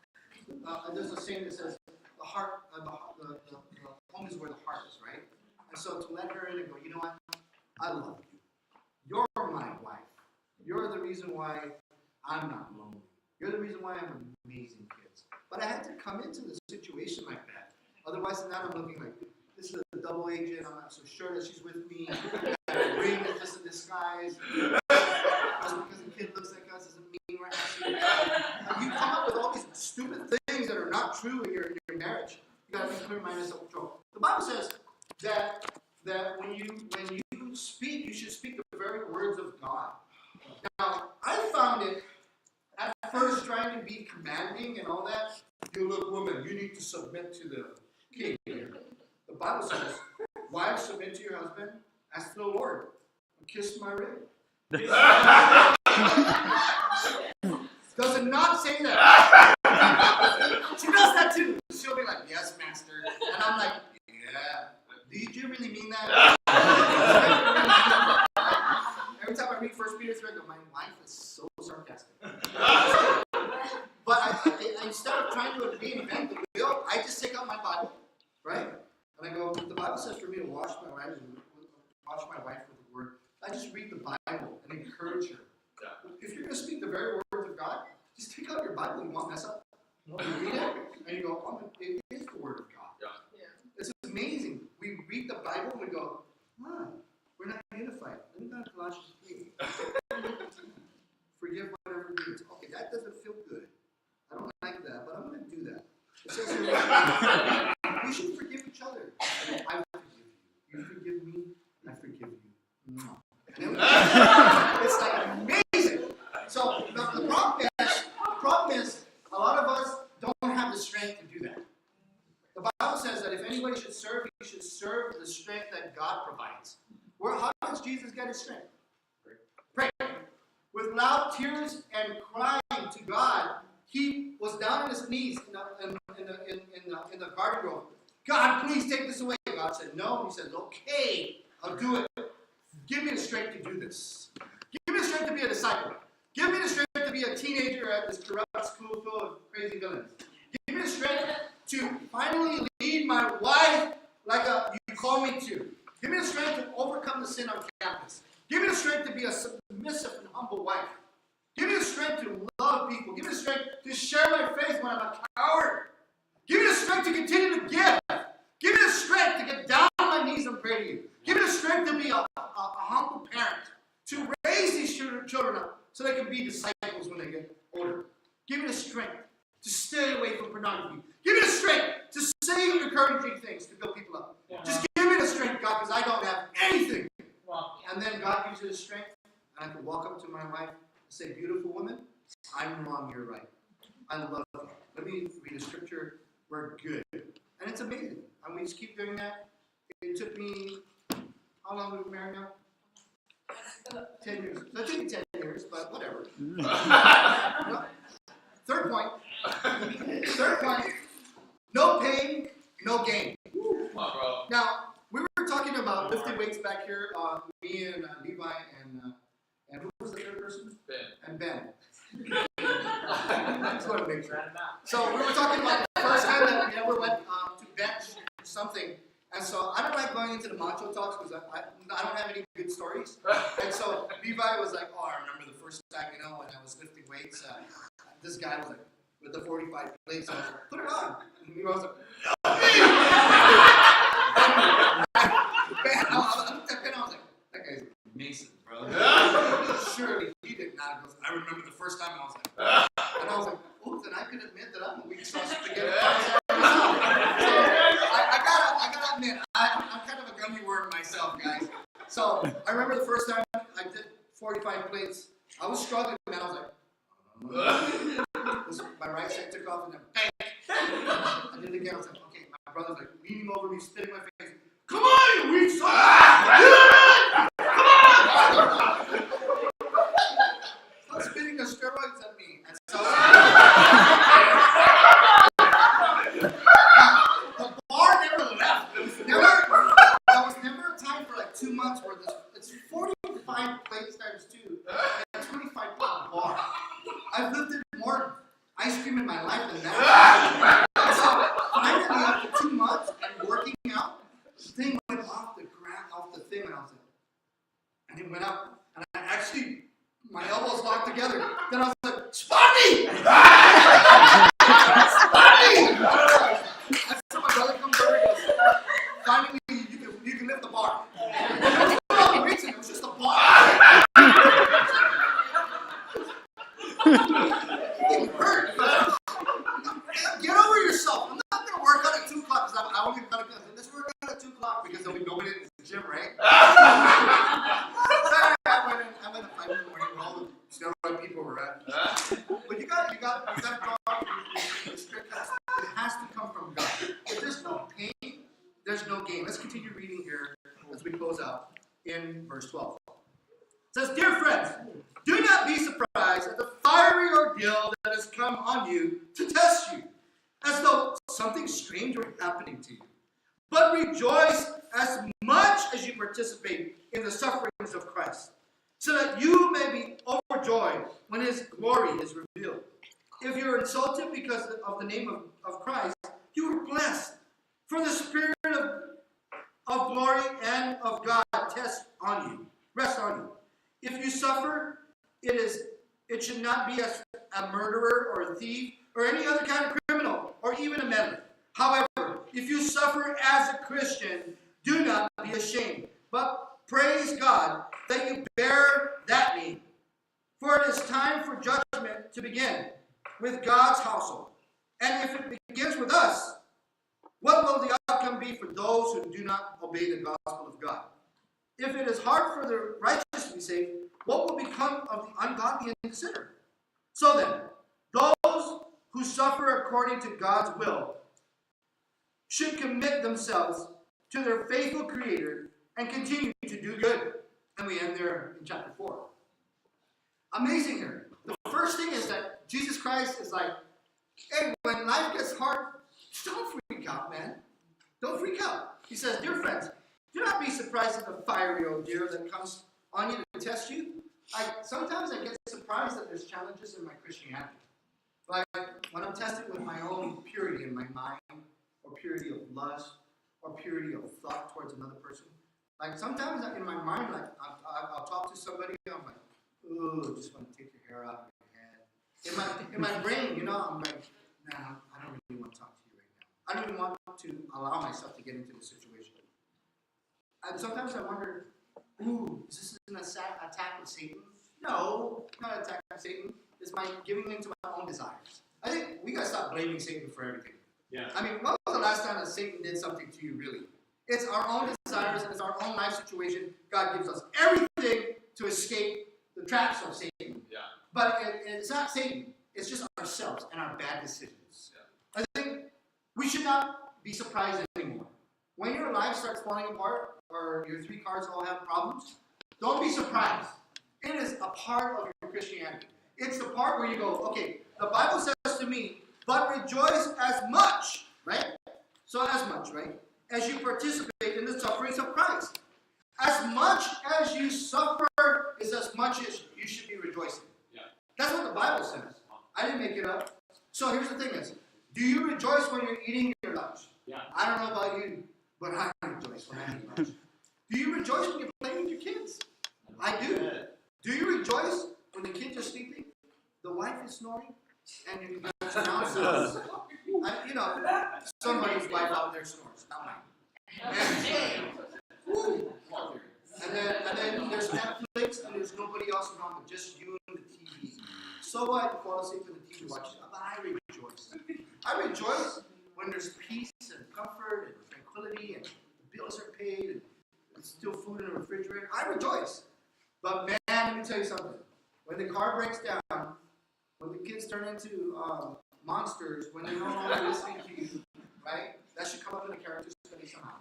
There's a saying that says, the home is where the heart is, right? And so to let her in and go, you know what? I love you. You're my wife. You're the reason why I'm not lonely. You're the reason why I'm amazing kids. But I had to come into the situation like that. Otherwise than that, I'm looking like, this is a double agent. I'm not so sure that she's with me. That ring is just a disguise. Just because the kid looks like us doesn't mean we're actually married. And you come up with all these stupid things that are not true in your marriage. You got to be clear-minded and self-control. The Bible says that when you speak, you should speak the very words of God. Now, I found it at first trying to be commanding and all that. You look, woman, you need to submit to the king here. The Bible says, wives, submit to your husband as to the Lord. Kiss my ring. Does it not say that? She does that too. She'll be like, yes, master. And I'm like, yeah. really mean that? Every time I read 1 Peter 3, I go, my wife is so sarcastic. But instead of trying to reinvent the wheel, I just take out my Bible, right? And I go, the Bible says for me to wash my wife with the word. I just read the Bible and encourage her. Yeah. If you're going to speak the very words of God, just take out your Bible. You won't mess up. You read it, and you go, oh, it is the word of God. Yeah. It's amazing. We read the Bible and we go, we're not unified. Let me go to Colossians 3. Forgive whatever it is. Okay, that doesn't feel good. I don't like that, but I'm going to do that. It says here, you should forgive each other. I forgive you. You forgive me, I forgive you. It's like amazing. So the problem is, a lot of us don't have the strength to do that. The Bible says that if anybody should serve, he should serve the strength that God provides. How does Jesus get his strength? Pray. With loud tears and crying to God, he was down on his knees in the garden grove. God, please take this away. God said no. He said, okay, I'll do it. Give me the strength to do this. Give me the strength to be a disciple. Give me the strength to be a teenager at this corrupt school full of crazy villains. Give me the strength to finally lead my wife like you call me to. Give me the strength to overcome the sin on campus. Give me the strength to be a submissive and humble wife. Give me the strength to love people. Give me the strength to share my faith when I'm a coward. Give me the strength to continue to give. Give me the strength to get down on my knees and pray to you. Give me the strength to be a humble parent, to raise these children up so they can be disciples when they get older. Give me the strength to stay away from pornography. Give me the strength to say encouraging things to build people up. Yeah. Just give me the strength, God, because I don't have anything. Wow. And then God gives you the strength, and I can walk up to my wife and say, beautiful woman, I'm wrong, you're right. I love you. Let me read a scripture. We're good. And it's amazing. And we just keep doing that. It took me, how long have we been married now? 10 years. So it took me 10 years, but whatever. Third point. No pain, no gain. Now, we were talking about lifting weights back here. Me and Levi and who was the third person? Ben. And Ben. Just want to make sure. So we were talking about the first time that we ever went to bench something. And so I don't like going into the macho talks because I don't have any good stories. And so Levi was like, oh, I remember the first time, when I was lifting weights, this guy was like, with the 45 plates, I was like, put it on. And Levi was like, no, Ben, I looked at Ben, I was like, that guy's Mason, bro. Surely he did not. I remember the first time, and I was like, and I was like, oops, and I could admit that I'm a weak sauce spaghetti. I gotta admit, I'm kind of a gummy worm myself, guys. So I remember the first time I did 45 plates. I was struggling, and I was like, my right side took off, and then bang! I did it again. I was like, okay. My brother's like leaning over me, spitting my face. Come on, you weak sauce! Come on! Stop spitting the steroids at me. And so the bar never left. There was never a time for like 2 months where it's 45 plates times 2, a 25-pound bar. I've lifted more ice cream in my life than that. And so finally, after 2 months and working out, the thing went off the thing, and I was like, and it went up, and I actually, my elbows locked together. Then I was like, Spotty! Spotty! I saw my brother come over and goes, finally, you can lift the bar. It was just a bar. It hurt. Get over yourself. I'm not going to work out at 2 o'clock because I only got to go. Let's work out at 2 o'clock because there'll be nobody in the gym, right? I went at 5 in the morning where all the steroid people were at. But you got to go out. It has to come from God. If there's no pain, there's no gain. Let's continue reading here as we close out in verse 12. It says, dear friends, do not be surprised at the fiery ordeal that has come on you to test you, as though something strange were happening to you. But rejoice as is revealed. If you're insulted because of the name of Christ, you are blessed. For the Spirit of glory and of God rest on you. If you suffer, it should not be as a murderer or a thief or any other kind of criminal or even a meddler. However, if you suffer as a Christian, do not be ashamed, but praise God that you bear that name. For it is time for judgment to begin with God's household. And if it begins with us, what will the outcome be for those who do not obey the gospel of God? If it is hard for the righteous to be saved, what will become of the ungodly and the sinner? So then, those who suffer according to God's will should commit themselves to their faithful Creator and continue to do good. And we end there in chapter 4. Amazing here. The first thing is that Jesus Christ is like, hey, when life gets hard, don't freak out, man. Don't freak out. He says, dear friends, do not be surprised at the fiery ordeal that comes on you to test you. Sometimes I get surprised that there's challenges in my Christianity. Like when I'm tested with my own purity in my mind, or purity of lust, or purity of thought towards another person. Like sometimes in my mind, like I'll talk to somebody, I'm like, ooh, just want to take your hair out of your head. In my brain, I'm like, nah, I don't really want to talk to you right now. I don't even want to allow myself to get into the situation. And sometimes I wonder, ooh, is this an attack of Satan? No, not an attack of Satan. It's my giving in to my own desires. I think we got to stop blaming Satan for everything. Yeah. I mean, when was the last time that Satan did something to you, really? It's our own desires and it's our own life situation. God gives us everything to escape the traps of Satan. Yeah. But it's not Satan. It's just ourselves and our bad decisions. Yeah. I think we should not be surprised anymore. When your life starts falling apart or your 3 cars all have problems, don't be surprised. It is a part of your Christianity. It's the part where you go, okay, the Bible says to me, but rejoice as much, right? So as much, right? As you participate in the sufferings of Christ. As much as you suffer is as much as you should be rejoicing. Yeah. That's what the Bible says. I didn't make it up. So here's the thing is, do you rejoice when you're eating your lunch? Yeah. I don't know about you, but I rejoice when I eat lunch. Do you rejoice when you're playing with your kids? I do. Do you rejoice when the kids are sleeping, the wife is snoring, and you can announce somebody's wife out there snores, not mine. And then there's Netflix, and there's nobody else around but just you and the TV. So what? You fall asleep with the TV watching. But I rejoice. I rejoice when there's peace and comfort and tranquility, and the bills are paid, and there's still food in the refrigerator. I rejoice. But man, let me tell you something. When the car breaks down, when the kids turn into monsters, when they're no longer listening to you, right? That should come up in the character study somehow.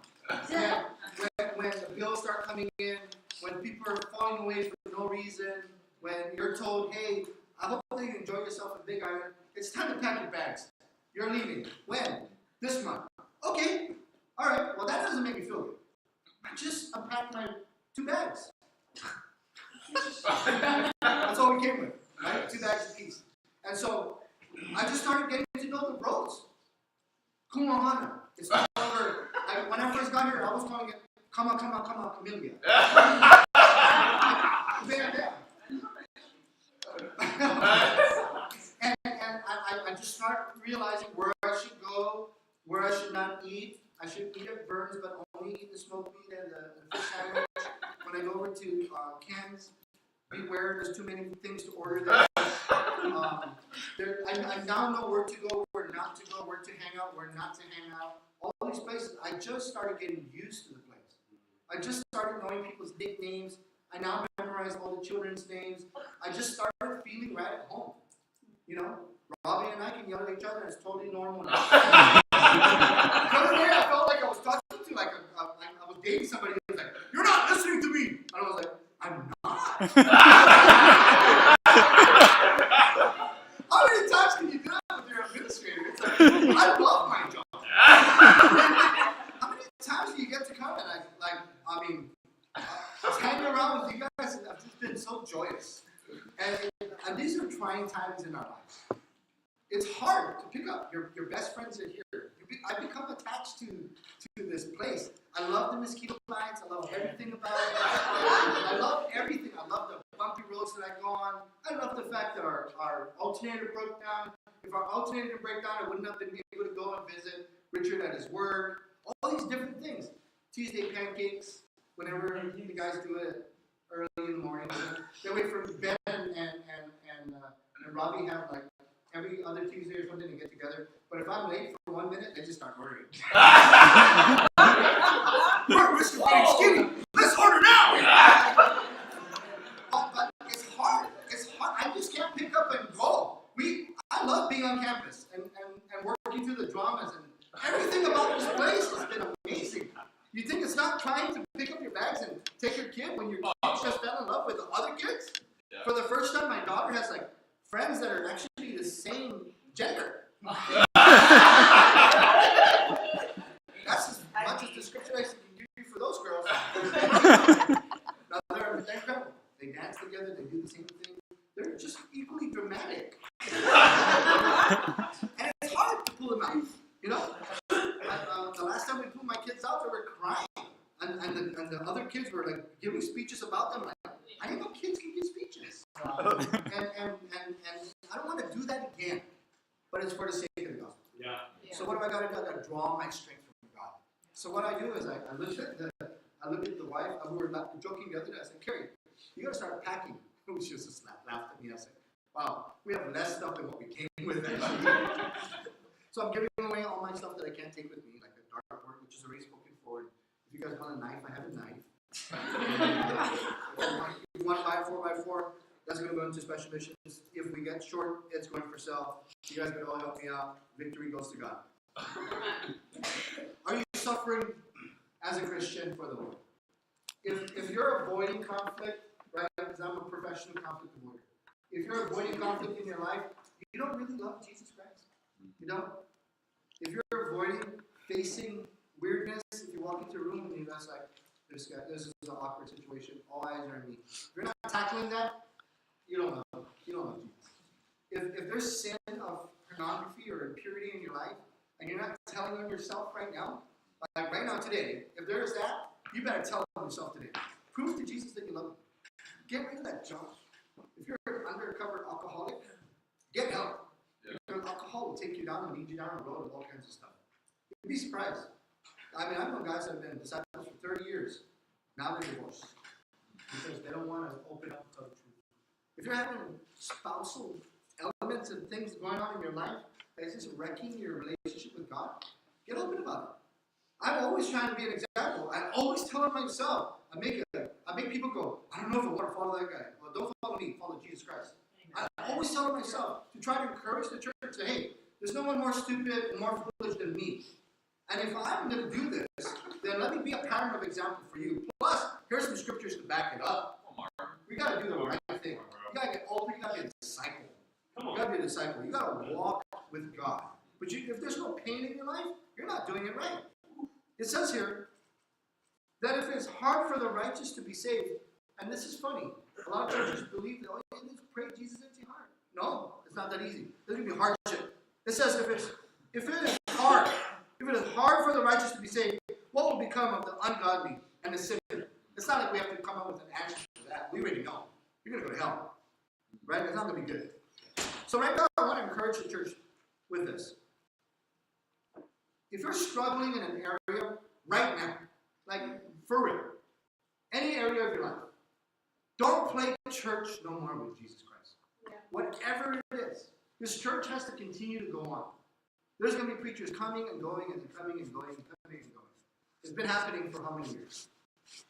When the bills start coming in, when people are falling away for no reason, when you're told, hey, I hope that you enjoy yourself at Big Island, it's time to pack your bags. You're leaving. When? This month. Okay. All right. Well, that doesn't make me feel good. I just unpacked my 2 bags. That's all we came with, right? 2 bags apiece. And so I just started getting to know the roads. Kumahana. It's no longer, when I first got here, I was calling it Kama, Camellia. and I just started realizing where I should go, where I should not eat. I should eat at Burns, but only eat the smoked meat and the fish sandwich. When I go over to Ken's, beware, there's too many things to order there. I now know where to go, where not to go, where to hang out, where not to hang out. All these places, I just started getting used to the place. I just started knowing people's nicknames. I now memorize all the children's names. I just started feeling right at home. Robbie and I can yell at each other, and it's totally normal. The other day, I felt like I was talking to, I was dating somebody who was like, you're not listening to me. And I was like, I'm not. How many times can you do that with your administrator? It's like, I love my job. How many times do you get to come and just hanging around with you guys, I've just been so joyous. And these are trying trying times in our lives. It's hard to pick up. Your best friends are here. I become attached to this place. I love the mosquito bites. I love everything about it. I love everything. I love the bumpy roads that I go on. I love the fact that our alternator broke down. If our alternator didn't break down, I wouldn't have been able to go and visit Richard at his work. All these different things. Tuesday pancakes, whenever the guys do it early in the morning. Then wait for Ben and Robbie have like every other Tuesday or something to get together. But if I'm late for 1 minute, they just start ordering. We're risking getting skinny. Let's order now. But it's hard. It's hard. I just can't pick up and go. I love being on campus and working through the dramas and everything about this place has been amazing. You think it's not trying to pick up your bags and take your kid when your kids just fell in love with the other kids? Yeah. For the first time, my daughter has like friends that are actually the same gender. That's as much as description I can give you for those girls. Now they're incredible. They dance together, they do the same thing. They're just equally dramatic. And it's hard to pull them out, you know? The last time we pulled my kids out, they were crying. And the other kids were like giving speeches about them. Like, I didn't know kids can give speeches. And I don't want to do that again. But it's for the sake of the gospel. Yeah. So what do I got to do? I got to draw my strength from God. So what I do is I look at the wife. We were joking the other day. I said, Carrie, you got to start packing. She just laughed at me. I said, wow, we have less stuff than what we came with. So I'm giving away all my stuff that I can't take with me, like the dartboard, which is already spoken for. If you guys want a knife, I have a knife. If you want to buy a 4x4, that's going to go into special missions. If we get short, it's going for sale. You guys can all help me out. Victory goes to God. Are you suffering as a Christian for the Lord? If you're avoiding conflict, right, because I'm a professional conflict avoider. If you're avoiding conflict in your life, you don't really love Jesus Christ. You don't. If you're avoiding facing weirdness, if you walk into a room and you're just like, this is an awkward situation, all eyes are on me. If you're not tackling that, you don't love Jesus. If there's sin of pornography or impurity in your life, and you're not telling on yourself right now, like right now today, if there's that, you better tell on yourself today. Prove to Jesus that you love him. Get rid of that junk. If you're an undercover alcoholic, get help. Because alcohol will take you down and lead you down the road with all kinds of stuff. You'd be surprised. I mean, I know guys that have been disciples for 30 years. Now they're divorced. Because they don't want to open up to the truth. If you're having spousal elements and things going on in your life that is just wrecking your relationship with God, get open about it. I'm always trying to be an example. I always tell myself, I make people go, I don't know if I want to follow that guy. Well, don't follow me, follow Jesus Christ. I always tell myself to try to encourage the church and say, hey, there's no one more stupid and more foolish than me. And if I'm going to do this, then let me be a pattern of example for you. Plus, here's some scriptures to back it up. We got to do the right thing. You got to get open. You got to be a disciple. You got to be a disciple. You got to walk with God. But if there's no pain in your life, you're not doing it right. It says here that if it's hard for the righteous to be saved, and this is funny, a lot of churches believe that, oh, you need to pray Jesus into your heart. No, it's not that easy. There's going to be hardship. It says if it is hard for the righteous to be saved, what will become of the ungodly and the sinner? It's not like we have to come up with an answer for that. We already know. You're going to go to hell. Right? It's not going to be good. So right now, I want to encourage the church with this. If you're struggling in an area right now, like for real, any area of your life, don't play church no more with Jesus Christ. Yeah. Whatever it is, this church has to continue to go on. There's going to be preachers coming and going and coming and going and coming and going. It's been happening for how many years?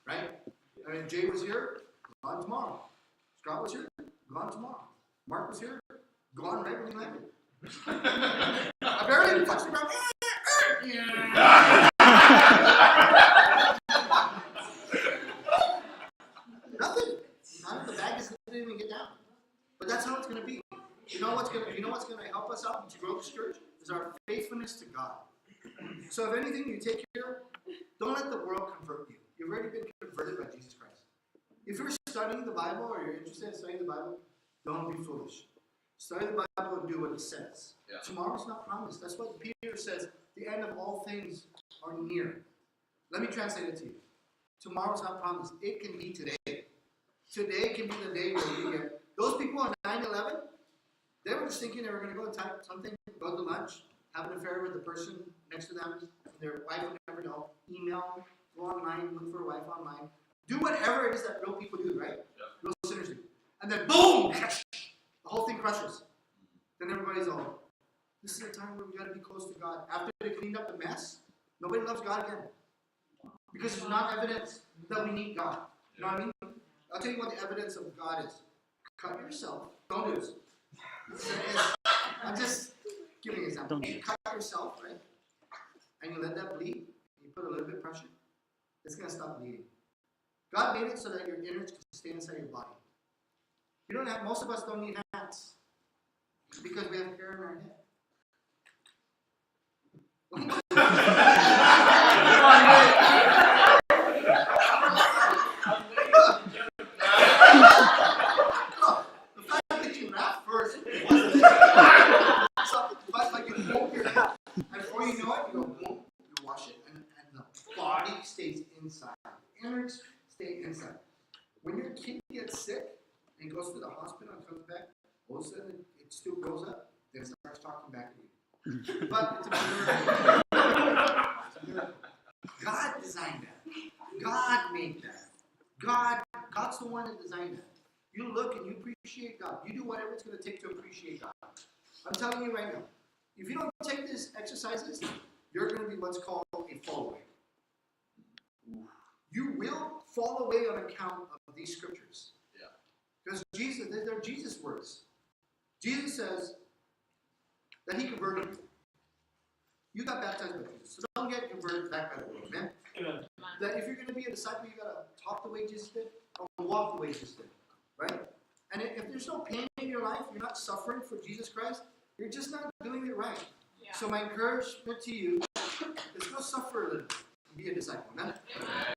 Right? I mean, Jay was here, gone tomorrow. Scott was here, gone tomorrow. Mark was here, gone right when he landed. I barely even touched the ground. Nothing. The baggage didn't even get down. But that's how it's going to be. You know what's going to help us out to grow this church is our faithfulness to God. So if anything you take here, don't let the world convert you. You've already been converted by Jesus Christ. If you're studying the Bible or you're interested in studying the Bible, don't be foolish. Study the Bible and do what it says. Yeah. Tomorrow's not promised. That's what Peter says. The end of all things are near. Let me translate it to you. Tomorrow's not promised. It can be today. Today can be the day where we get. Those people on 9/11, they were just thinking they were going to go and type something, go to lunch, have an affair with the person next to them. Their wife would never know. Email, go online, look for a wife online. Do whatever it is that real people do, right? Yeah. Real sinners do. And then boom! The whole thing crushes. Then everybody's all, this is a time where we got to be close to God. After they cleaned up the mess, nobody loves God again. Because it's not evidence that we need God. You know what I mean? I'll tell you what the evidence of God is. Cut yourself. Don't do this. I'm just giving an example. You cut yourself, right? And you let that bleed. You put a little bit of pressure. It's going to stop bleeding. God made it so that your innards can stay inside your body. You don't have, most of us don't need hats. Because we have hair in our head. The fact that you laugh first so, like you hold your head, and before you know it, you go boom, you wash it, and the body stays inside. The innards stay inside. When your kid gets sick and goes to the hospital and comes back, all of a sudden it still goes up, then it starts talking back to you. But it's a miracle. It's a miracle. God designed that. God made that. God's the one that designed that. You look and you appreciate God. You do whatever it's going to take to appreciate God. I'm telling you right now, if you don't take these exercises, you're going to be what's called a fall away. You will fall away on account of these scriptures. Yeah. Because Jesus, they're Jesus' words. Jesus says that he converted you. You got baptized by Jesus. So don't get converted back by the world, man. Amen. That if you're going to be a disciple, you got to talk the way Jesus did or walk the way Jesus did. Right? And if there's no pain in your life, you're not suffering for Jesus Christ, you're just not doing it right. Yeah. So my encouragement to you is go suffer a little and be a disciple. Amen? Amen.